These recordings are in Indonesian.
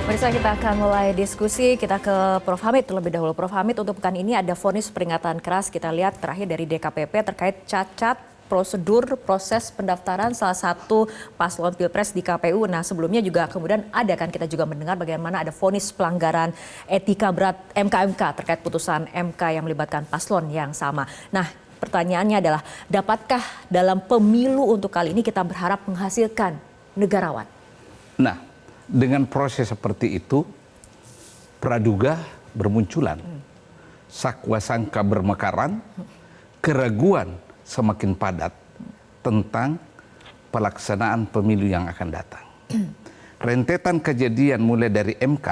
Pemirsa, kita akan mulai diskusi. Kita ke Prof. Hamid terlebih dahulu. Prof. Hamid, untuk pekan ini ada vonis peringatan keras kita lihat terakhir dari DKPP terkait cacat prosedur proses pendaftaran salah satu paslon pilpres di KPU. Nah, sebelumnya juga kemudian ada kan kita juga mendengar bagaimana ada vonis pelanggaran etika berat MK terkait putusan MK yang melibatkan paslon yang sama. Nah, pertanyaannya adalah, dapatkah dalam pemilu untuk kali ini kita berharap menghasilkan negarawan? Nah, dengan proses seperti itu, praduga bermunculan, sakwa sangka bermekaran, keraguan semakin padat tentang pelaksanaan pemilu yang akan datang. Rentetan kejadian mulai dari MK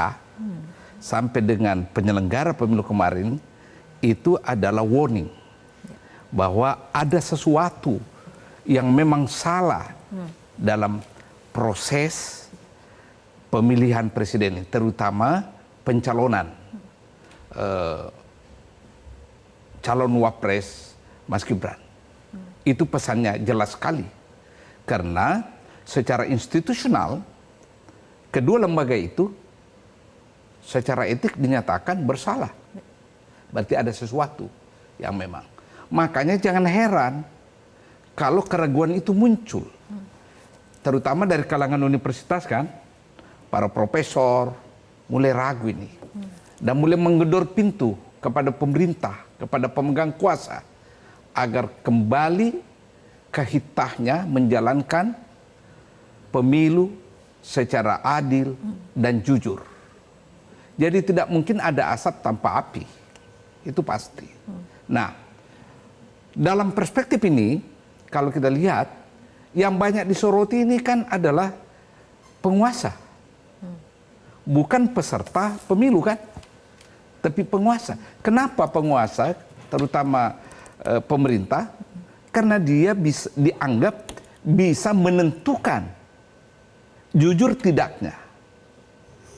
sampai dengan penyelenggara pemilu kemarin itu adalah warning bahwa ada sesuatu yang memang salah dalam proses pemilihan presiden, terutama pencalonan calon wapres Mas Gibran. Itu pesannya jelas sekali, karena secara institusional kedua lembaga itu secara etik dinyatakan bersalah. Berarti ada sesuatu yang memang. Makanya jangan heran kalau keraguan itu muncul, terutama dari kalangan universitas kan. Para profesor mulai ragu ini dan mulai menggedor pintu kepada pemerintah, kepada pemegang kuasa agar kembali ke hitahnya menjalankan pemilu secara adil dan jujur. Jadi tidak mungkin ada asap tanpa api, itu pasti. Nah, dalam perspektif ini kalau kita lihat yang banyak disoroti ini kan adalah penguasa. Bukan peserta pemilu kan, tapi penguasa. Kenapa penguasa, terutama pemerintah? Karena dia bisa dianggap bisa menentukan jujur tidaknya,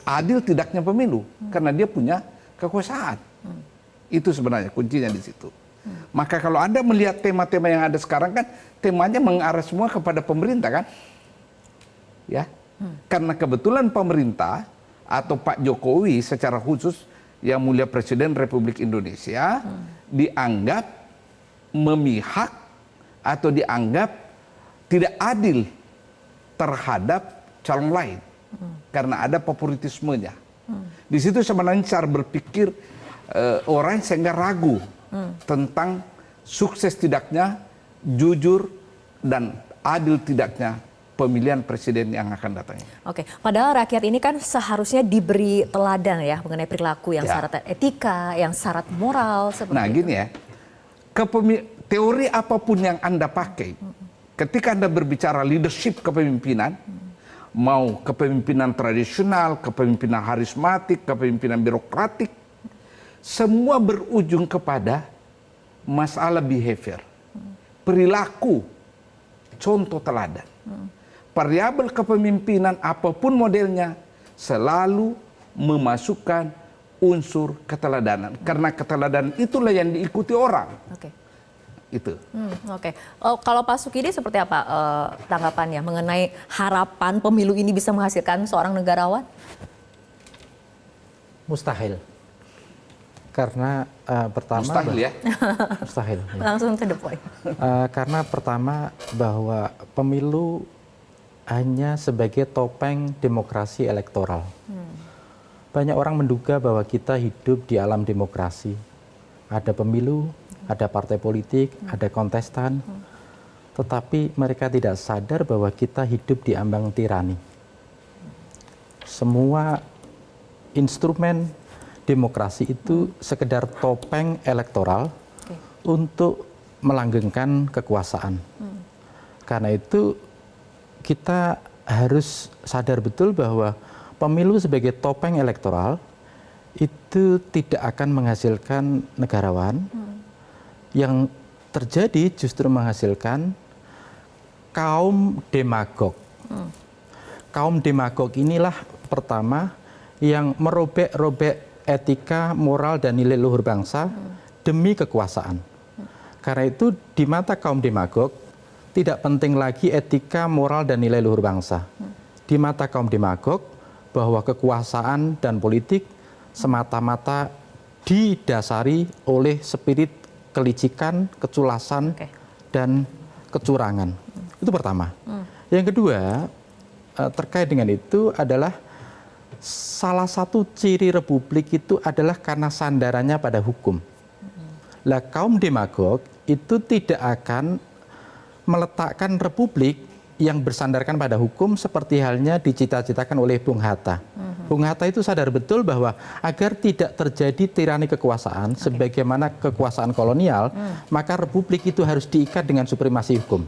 adil tidaknya pemilu, karena dia punya kekuasaan. Itu sebenarnya kuncinya di situ. Maka kalau Anda melihat tema-tema yang ada sekarang kan, temanya mengarah semua kepada pemerintah kan, ya, karena kebetulan pemerintah atau Pak Jokowi secara khusus yang mulia Presiden Republik Indonesia dianggap memihak atau dianggap tidak adil terhadap calon lain karena ada favoritismenya. Di situ sebenarnya cara berpikir orang sehingga ragu tentang sukses tidaknya, jujur dan adil tidaknya pemilihan presiden yang akan datang. Oke, padahal rakyat ini kan seharusnya diberi teladan ya mengenai perilaku yang syarat etika, yang syarat moral seperti nah, itu. gini ya, teori apapun yang Anda pakai, ketika Anda berbicara leadership kepemimpinan, mau kepemimpinan tradisional, kepemimpinan harismatik, kepemimpinan birokratik, semua berujung kepada masalah behavior, perilaku, contoh teladan. Variabel kepemimpinan apapun modelnya selalu memasukkan unsur keteladanan, karena keteladanan itulah yang diikuti orang. Oke. Itu. Oke. Kalau Pak Sukidi seperti apa tanggapannya mengenai harapan pemilu ini bisa menghasilkan seorang negarawan? Mustahil. Karena pertama Mustahil ya? Mustahil. Ya. Langsung to the point. Karena pertama bahwa pemilu hanya sebagai topeng demokrasi elektoral. Banyak orang menduga bahwa kita hidup di alam demokrasi. Ada pemilu, ada partai politik, ada kontestan. Tetapi mereka tidak sadar bahwa kita hidup di ambang tirani. Semua instrumen demokrasi itu sekedar topeng elektoral untuk melanggengkan kekuasaan. Karena itu kita harus sadar betul bahwa pemilu sebagai topeng elektoral itu tidak akan menghasilkan negarawan. Yang terjadi justru menghasilkan kaum demagog. Kaum demagog inilah pertama yang merobek-robek etika, moral, dan nilai luhur bangsa demi kekuasaan. Karena itu di mata kaum demagog, tidak penting lagi etika, moral, dan nilai luhur bangsa. Di mata kaum demagog, bahwa kekuasaan dan politik semata-mata didasari oleh spirit kelicikan, keculasan, dan kecurangan. Itu pertama. Yang kedua, terkait dengan itu adalah salah satu ciri republik itu adalah karena sandarannya pada hukum. Lah kaum demagog itu tidak akan meletakkan republik yang bersandarkan pada hukum seperti halnya dicita-citakan oleh Bung Hatta. Bung Hatta itu sadar betul bahwa agar tidak terjadi tirani kekuasaan sebagaimana kekuasaan kolonial, maka republik itu harus diikat dengan supremasi hukum.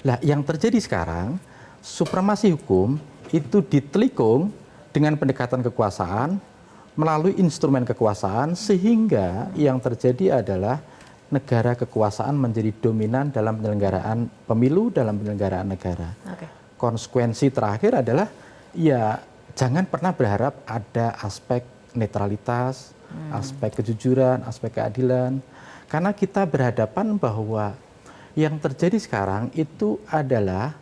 Lah yang terjadi sekarang, supremasi hukum itu ditelikung dengan pendekatan kekuasaan melalui instrumen kekuasaan, sehingga yang terjadi adalah negara kekuasaan menjadi dominan dalam penyelenggaraan pemilu, dalam penyelenggaraan negara. Konsekuensi terakhir adalah ya jangan pernah berharap ada aspek netralitas, aspek kejujuran, aspek keadilan. Karena kita berhadapan bahwa yang terjadi sekarang itu adalah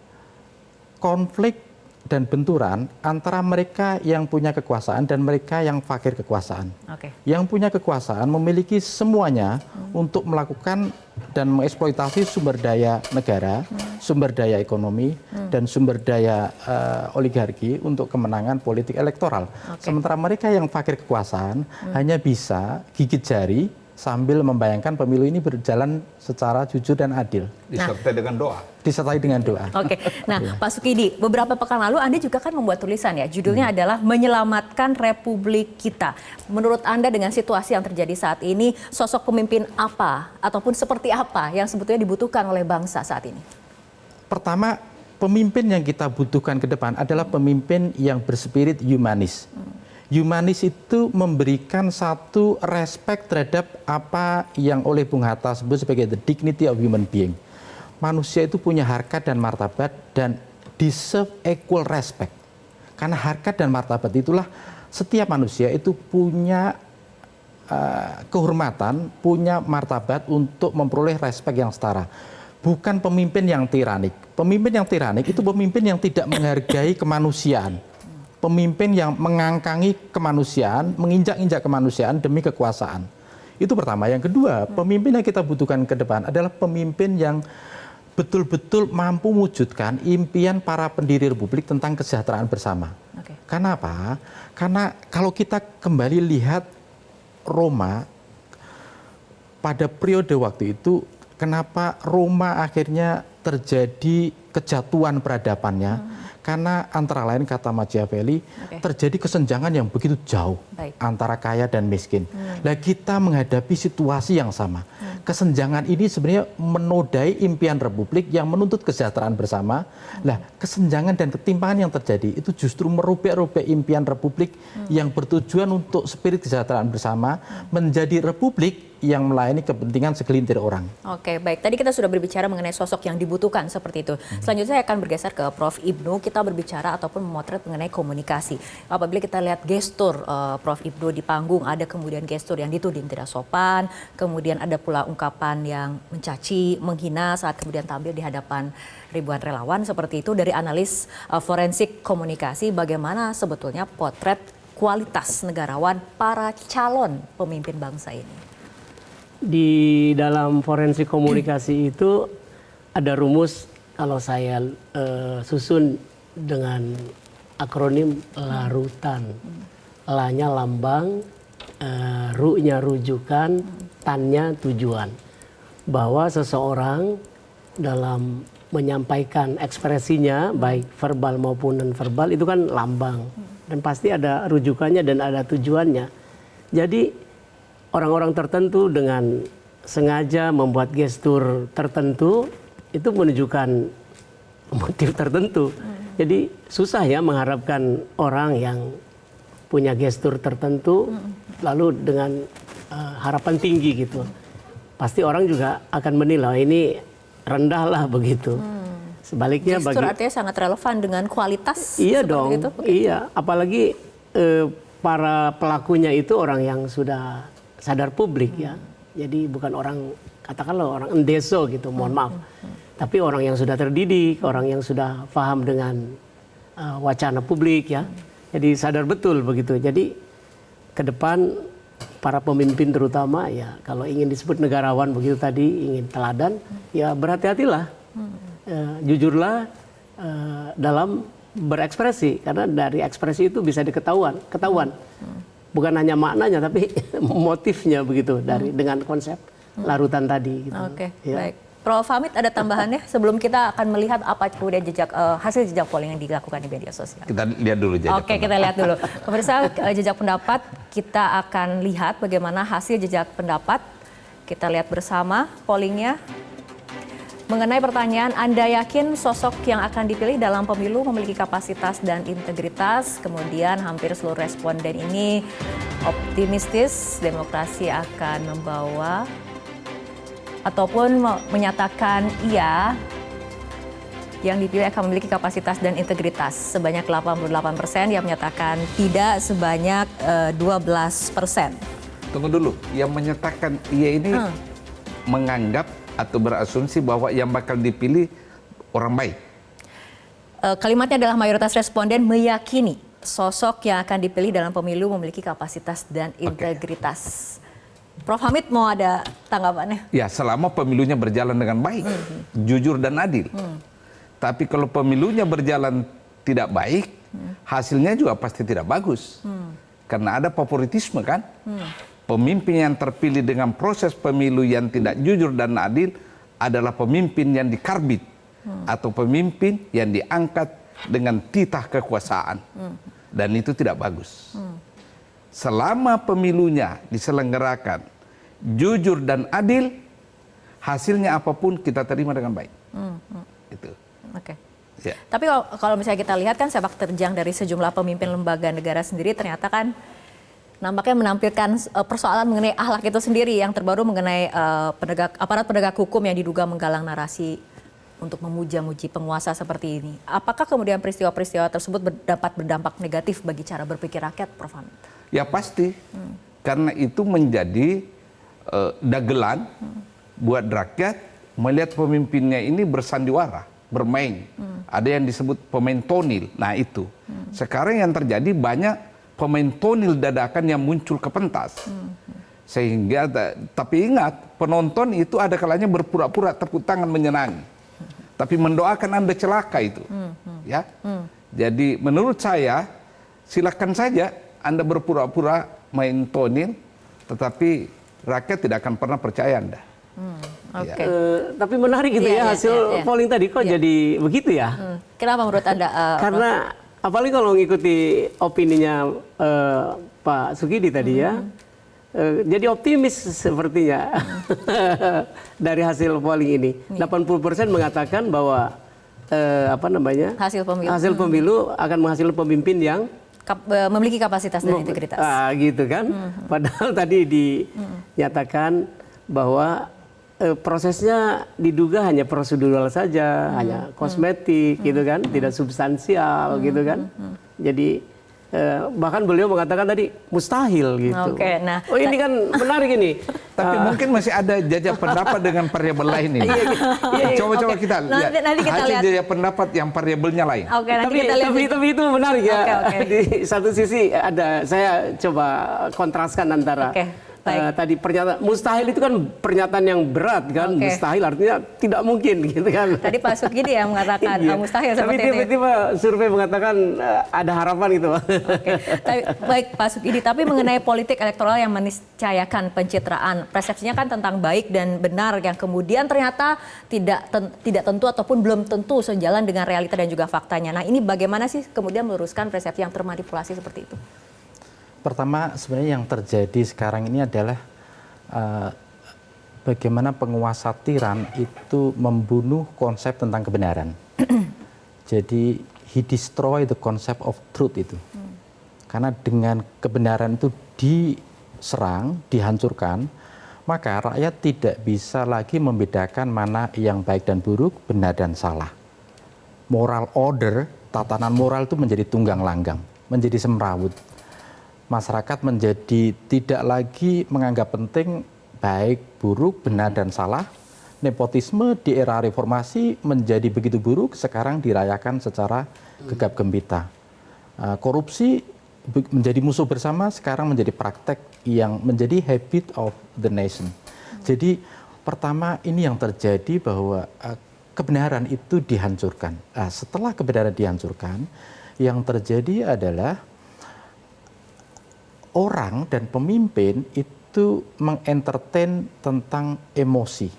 konflik dan benturan antara mereka yang punya kekuasaan dan mereka yang fakir kekuasaan. Yang punya kekuasaan memiliki semuanya untuk melakukan dan mengeksploitasi sumber daya negara, sumber daya ekonomi, dan sumber daya oligarki untuk kemenangan politik elektoral. Sementara mereka yang fakir kekuasaan hanya bisa gigit jari sambil membayangkan pemilu ini berjalan secara jujur dan adil. Disertai dengan doa. Disertai dengan doa. Nah Pak Sukidi, beberapa pekan lalu Anda juga kan membuat tulisan ya, judulnya adalah Menyelamatkan Republik Kita. Menurut Anda dengan situasi yang terjadi saat ini, sosok pemimpin apa ataupun seperti apa yang sebetulnya dibutuhkan oleh bangsa saat ini? Pertama, pemimpin yang kita butuhkan ke depan adalah pemimpin yang berspirit humanis. Humanis itu memberikan satu respect terhadap apa yang oleh Bung Hatta sebut sebagai the dignity of human being. Manusia itu punya harkat dan martabat dan deserve equal respect. Karena harkat dan martabat itulah setiap manusia itu punya kehormatan, punya martabat untuk memperoleh respect yang setara. Bukan pemimpin yang tiranik. Pemimpin yang tiranik itu pemimpin yang tidak menghargai kemanusiaan. Pemimpin yang mengangkangi kemanusiaan, menginjak-injak kemanusiaan demi kekuasaan. Itu pertama. Yang kedua, pemimpin yang kita butuhkan ke depan adalah pemimpin yang betul-betul mampu mewujudkan impian para pendiri republik tentang kesejahteraan bersama. Karena apa? Karena kalau kita kembali lihat Roma pada periode waktu itu, kenapa Roma akhirnya terjadi kejatuhan peradabannya? Karena antara lain kata Machiavelli, terjadi kesenjangan yang begitu jauh antara kaya dan miskin. Nah kita menghadapi situasi yang sama. Kesenjangan ini sebenarnya menodai impian republik yang menuntut kesejahteraan bersama. Nah kesenjangan dan ketimpangan yang terjadi itu justru merubah-rubah impian republik yang bertujuan untuk spirit kesejahteraan bersama menjadi republik yang melayani kepentingan segelintir orang. Oke, baik. Tadi kita sudah berbicara mengenai sosok yang dibutuhkan seperti itu. Selanjutnya saya akan bergeser ke Prof. Ibnu. Kita berbicara ataupun memotret mengenai komunikasi. Apabila kita lihat gestur Prof. Ibnu di panggung, ada kemudian gestur yang dituding tidak sopan, kemudian ada pula ungkapan yang mencaci, menghina saat kemudian tampil di hadapan ribuan relawan seperti itu. Dari analis forensik komunikasi, bagaimana sebetulnya potret kualitas negarawan para calon pemimpin bangsa ini? Di dalam forensik komunikasi itu ada rumus, kalau saya susun dengan akronim LARUTAN. L-nya lambang, R-nya rujukan, T-nya tujuan. Bahwa seseorang dalam menyampaikan ekspresinya, baik verbal maupun non-verbal, itu kan lambang. Dan pasti ada rujukannya dan ada tujuannya. Jadi orang-orang tertentu dengan sengaja membuat gestur tertentu itu menunjukkan motif tertentu. Jadi susah ya mengharapkan orang yang punya gestur tertentu lalu dengan harapan tinggi gitu. Pasti orang juga akan menilai ini rendah lah begitu. Sebaliknya gestur artinya sangat relevan dengan kualitas. Iya dong. Itu. Iya, apalagi para pelakunya itu orang yang sudah sadar publik ya, jadi bukan orang, katakanlah orang endeso gitu, mohon maaf, tapi orang yang sudah terdidik, orang yang sudah paham dengan wacana publik ya. Jadi sadar betul begitu. Jadi ke depan para pemimpin terutama ya kalau ingin disebut negarawan begitu tadi, ingin teladan, ya berhati-hatilah, jujurlah dalam berekspresi, karena dari ekspresi itu bisa ketahuan. Bukan hanya maknanya tapi motifnya begitu dengan konsep larutan tadi. Gitu. Oke, Ya. baik. Prof. Hamid ada tambahannya sebelum kita akan melihat apa kemudian hasil jejak polling yang dilakukan di media sosial. Kita lihat dulu jejak Oke, kita lihat dulu. Pemirsa, jejak pendapat kita akan lihat bagaimana hasil jejak pendapat. Kita lihat bersama pollingnya. Mengenai pertanyaan, Anda yakin sosok yang akan dipilih dalam pemilu memiliki kapasitas dan integritas? Kemudian hampir seluruh responden ini optimistis demokrasi akan membawa ataupun menyatakan iya, yang dipilih akan memiliki kapasitas dan integritas. Sebanyak 88% yang menyatakan tidak sebanyak 12%. Tunggu dulu, yang menyatakan iya ini menganggap atau berasumsi bahwa yang bakal dipilih orang baik. Kalimatnya adalah mayoritas responden meyakini sosok yang akan dipilih dalam pemilu memiliki kapasitas dan integritas. Prof. Hamid mau ada tanggapannya? Ya, selama pemilunya berjalan dengan baik, jujur dan adil. Tapi kalau pemilunya berjalan tidak baik, hasilnya juga pasti tidak bagus. Karena ada favoritisme kan? Pemimpin yang terpilih dengan proses pemilu yang tidak jujur dan adil adalah pemimpin yang dikarbit atau pemimpin yang diangkat dengan titah kekuasaan. Dan itu tidak bagus. Selama pemilunya diselenggarakan jujur dan adil, hasilnya apapun kita terima dengan baik. Itu. Oke. Ya. Tapi kalau misalnya kita lihat kan sepak terjang dari sejumlah pemimpin lembaga negara sendiri ternyata kan nampaknya menampilkan persoalan mengenai akhlak itu sendiri, yang terbaru mengenai aparat penegak hukum yang diduga menggalang narasi untuk memuja-muji penguasa seperti ini. Apakah kemudian peristiwa-peristiwa tersebut dapat berdampak negatif bagi cara berpikir rakyat, Prof. Hamid? Ya pasti, karena itu menjadi dagelan buat rakyat melihat pemimpinnya ini bersandiwara, bermain. Ada yang disebut pemain tonil. Nah itu. Sekarang yang terjadi banyak pemain tonil dadakan yang muncul ke pentas. Sehingga, tapi ingat, penonton itu ada kalanya berpura-pura tepuk tangan menyenangi. Tapi mendoakan Anda celaka itu. Ya. Jadi menurut saya, silakan saja Anda berpura-pura main tonil, tetapi rakyat tidak akan pernah percaya Anda. Oke. Tapi menarik gitu ya hasil polling tadi kok jadi begitu ya? Kenapa menurut Anda? Karena apalagi kalau mengikuti opininya Pak Sukidi tadi ya, jadi optimis sepertinya dari hasil polling ini. 80% mengatakan bahwa hasil pemilu akan menghasilkan pemimpin yang memiliki kapasitas dan integritas. Gitu kan. Padahal tadi dinyatakan bahwa prosesnya diduga hanya prosedural saja, hanya kosmetik gitu kan, tidak substansial gitu kan. Jadi bahkan beliau mengatakan tadi mustahil gitu. Oke, nah, ini kan menarik ini. Tapi mungkin masih ada jajak pendapat dengan variabel lain ini. Coba-coba kita lihat nanti kita hasil lihat jajak pendapat yang variabelnya lain. Oke, nanti kita lihat. Tapi itu menarik ya. Oke. Di satu sisi ada, saya coba kontraskan antara tadi pernyataan mustahil itu kan pernyataan yang berat kan. Mustahil artinya tidak mungkin gitu kan. Tadi Pak Sukidi yang mengatakan mustahil seperti itu. Tapi tiba-tiba survei mengatakan ada harapan itu. Baik Pak Sukidi, tapi mengenai politik elektoral yang meniscayakan pencitraan, persepsinya kan tentang baik dan benar yang kemudian ternyata tidak tentu ataupun belum tentu sejalan dengan realita dan juga faktanya. Nah, ini bagaimana sih kemudian meluruskan persepsi yang termanipulasi seperti itu? Pertama, sebenarnya yang terjadi sekarang ini adalah bagaimana penguasa tiran itu membunuh konsep tentang kebenaran. Jadi, he destroy the concept of truth itu. Karena dengan kebenaran itu diserang, dihancurkan, maka rakyat tidak bisa lagi membedakan mana yang baik dan buruk, benar dan salah. Moral order, tatanan moral itu menjadi tunggang langgang, menjadi semrawut. Masyarakat menjadi tidak lagi menganggap penting baik, buruk, benar, dan salah. Nepotisme di era reformasi menjadi begitu buruk, sekarang dirayakan secara gegap gempita. Korupsi menjadi musuh bersama, sekarang menjadi praktek yang menjadi habit of the nation. Jadi pertama ini yang terjadi bahwa kebenaran itu dihancurkan. Setelah kebenaran dihancurkan, yang terjadi adalah orang dan pemimpin itu mengentertain tentang emosi.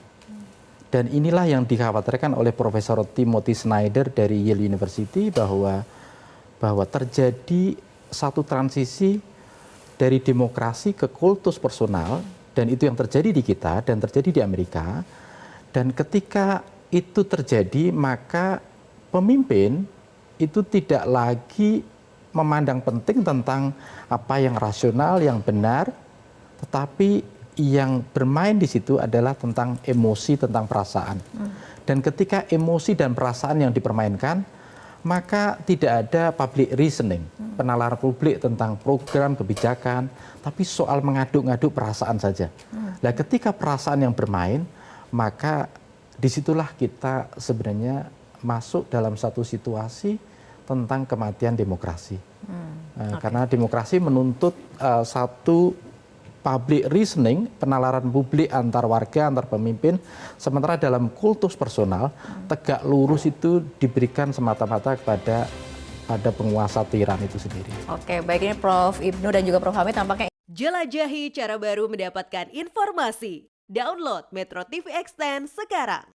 Dan inilah yang dikhawatirkan oleh Profesor Timothy Snyder dari Yale University bahwa terjadi satu transisi dari demokrasi ke kultus personal, dan itu yang terjadi di kita dan terjadi di Amerika. Dan ketika itu terjadi, maka pemimpin itu tidak lagi memandang penting tentang apa yang rasional, yang benar, tetapi yang bermain di situ adalah tentang emosi, tentang perasaan. Dan ketika emosi dan perasaan yang dipermainkan, maka tidak ada public reasoning, penalaran publik tentang program, kebijakan, tapi soal mengaduk-ngaduk perasaan saja. Nah, ketika perasaan yang bermain, maka disitulah kita sebenarnya masuk dalam satu situasi tentang kematian demokrasi. Karena demokrasi menuntut satu public reasoning, penalaran publik antar warga, antar pemimpin, sementara dalam kultus personal, tegak lurus itu diberikan semata-mata kepada penguasa tiran itu sendiri. Oke, baik, ini Prof. Ibnu dan juga Prof. Hamid tampaknya. Jelajahi cara baru mendapatkan informasi. Download Metro TV Extend sekarang.